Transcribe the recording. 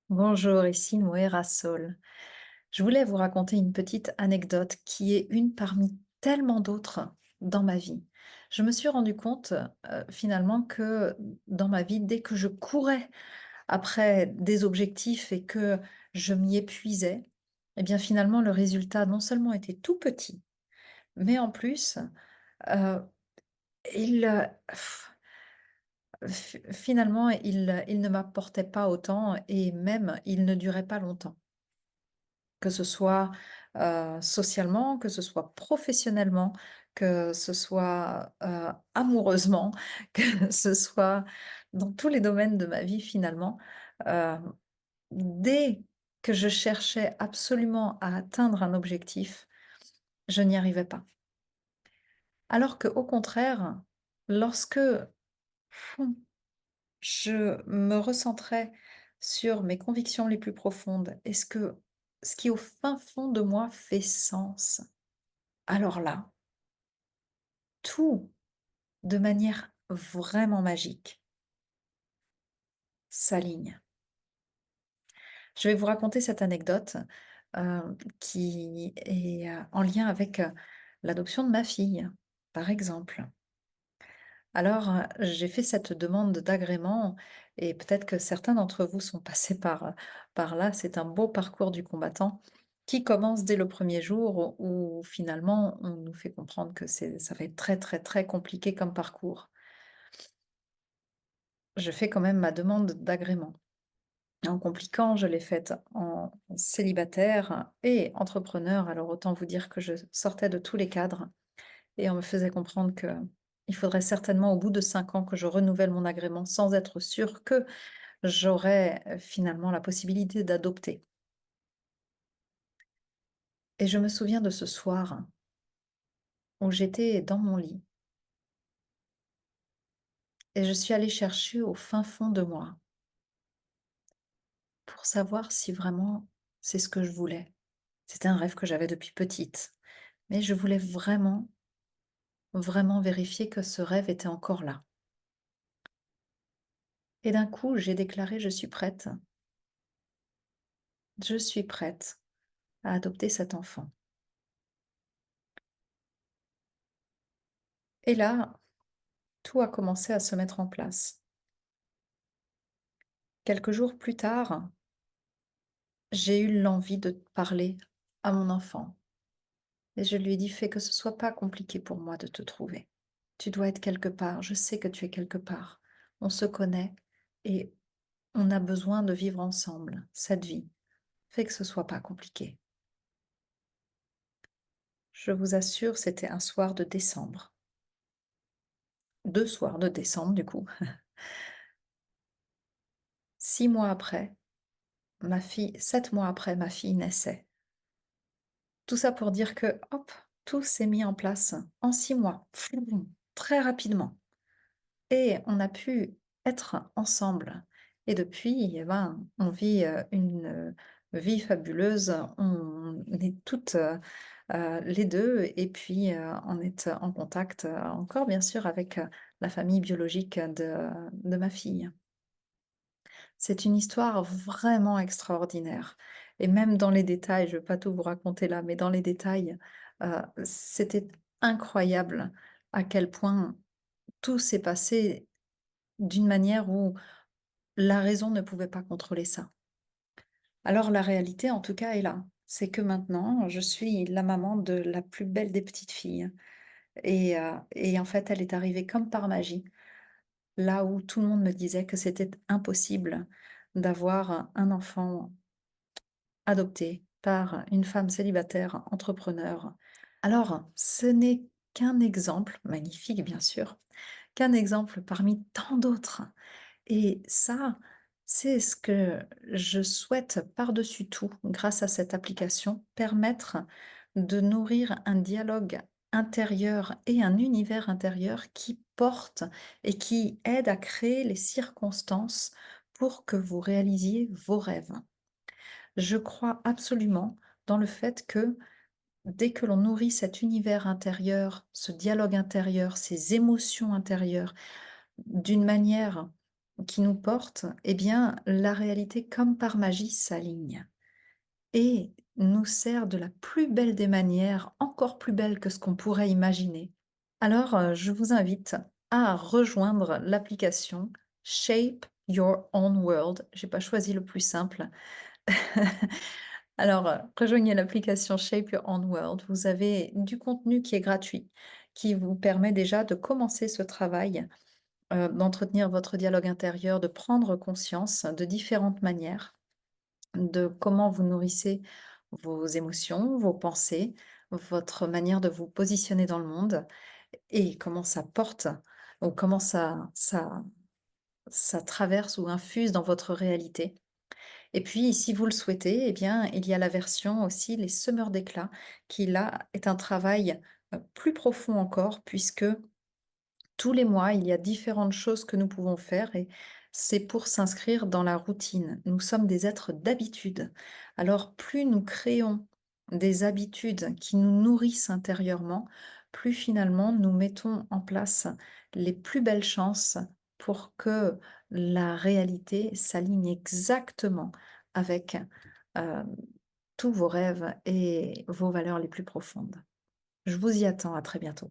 Bonjour, ici Moira Sol. Je voulais vous raconter une petite anecdote qui est une parmi tellement d'autres dans ma vie. Je me suis rendu compte finalement que dans ma vie, dès que je courais après des objectifs et que je m'y épuisais, eh bien finalement le résultat non seulement était tout petit, mais en plus, euh, il, finalement, il ne m'apportait pas autant et même il ne durait pas longtemps. Que ce soit, socialement, que ce soit professionnellement, que ce soit, amoureusement, que ce soit dans tous les domaines de ma vie finalement, heu, dès que je cherchais absolument à atteindre un objectif, je n'y arrivais pas. Alors qu'au contraire, lorsque, fond, je me recentrais sur mes convictions les plus profondes et ce qui au fin fond de moi fait sens. Alors là, tout, de manière vraiment magique, s'aligne. Je vais vous raconter cette anecdote, qui est, en lien avec, l'adoption de ma fille, par exemple. Alors, j'ai fait cette demande d'agrément et peut-être que certains d'entre vous sont passés par là. C'est un beau parcours du combattant qui commence dès le premier jour où finalement on nous fait comprendre que ça va être très, très, très compliqué comme parcours. Je fais quand même ma demande d'agrément. En compliquant, je l'ai faite en célibataire et entrepreneur, alors autant vous dire que je sortais de tous les cadres et on me faisait comprendre que il faudrait certainement au bout de 5 ans que je renouvelle mon agrément sans être sûre que j'aurais, finalement la possibilité d'adopter. Et je me souviens de ce soir où j'étais dans mon lit et je suis allée chercher au fin fond de moi pour savoir si vraiment c'est ce que je voulais. C'était un rêve que j'avais depuis petite, mais je voulais vraiment, vraiment vérifier que ce rêve était encore là. Et d'un coup, j'ai déclaré: «Je suis prête. Je suis prête à adopter cet enfant». Et là, tout a commencé à se mettre en place. Quelques jours plus tard, j'ai eu l'envie de parler à mon enfant et je lui ai dit: «Fais que ce soit pas compliqué pour moi de te trouver. Tu dois être quelque part, je sais que tu es quelque part. On se connaît et on a besoin de vivre ensemble cette vie. Fais que ce soit pas compliqué». Je vous assure, c'était un soir de décembre. 2 soirs de décembre du coup. 6 mois après, ma fille 7 mois après, ma fille naissait. Tout ça pour dire que, hop, tout s'est mis en place en 6 mois, Floum, très rapidement et on a pu être ensemble et depuis, eh ben, on vit, une, vie fabuleuse. On est toutes, les 2 et puis, on est en contact, encore bien sûr avec, la famille biologique de ma fille. C'est une histoire vraiment extraordinaire et même dans les détails, je ne vais pas tout vous raconter là, mais dans les détails, c'était incroyable à quel point tout s'est passé d'une manière où la raison ne pouvait pas contrôler ça. Alors la réalité, en tout cas, est là. C'est que maintenant, je suis la maman de la plus belle des petites filles et en fait, elle est arrivée comme par magie, là où tout le monde me disait que c'était impossible d'avoir un enfant adopté par une femme célibataire entrepreneur. Alors, ce n'est qu'un exemple, magnifique bien sûr, qu'un exemple parmi tant d'autres. Et ça, c'est ce que je souhaite par-dessus tout, grâce à cette application, permettre de nourrir un dialogue intérieur et un univers intérieur qui porte et qui aide à créer les circonstances pour que vous réalisiez vos rêves. Je crois absolument dans le fait que dès que l'on nourrit cet univers intérieur, ce dialogue intérieur, ces émotions intérieures d'une manière qui nous porte, eh bien, la réalité, comme par magie, s'aligne et nous sert de la plus belle des manières, encore plus belle que ce qu'on pourrait imaginer. Alors, je vous invite à rejoindre l'application Shape Your Own World. J'ai pas choisi le plus simple. Alors, rejoignez l'application Shape Your Own World. Vous avez du contenu qui est gratuit, qui vous permet déjà de commencer ce travail, d'entretenir votre dialogue intérieur, de prendre conscience de différentes manières, de comment vous nourrissez vos émotions, vos pensées, votre manière de vous positionner dans le monde et comment ça porte ou comment ça traverse ou infuse dans votre réalité. Et puis, si vous le souhaitez, eh bien, il y a la version aussi Les Semeurs d'éclat qui là est un travail, plus profond encore puisque tous les mois, il y a différentes choses que nous pouvons faire et c'est pour s'inscrire dans la routine. Nous sommes des êtres d'habitude. Alors, plus nous créons des habitudes qui nous nourrissent intérieurement, plus finalement nous mettons en place les plus belles chances pour que la réalité s'aligne exactement avec euh, tous vos rêves et vos valeurs les plus profondes. Je vous y attends, à très bientôt.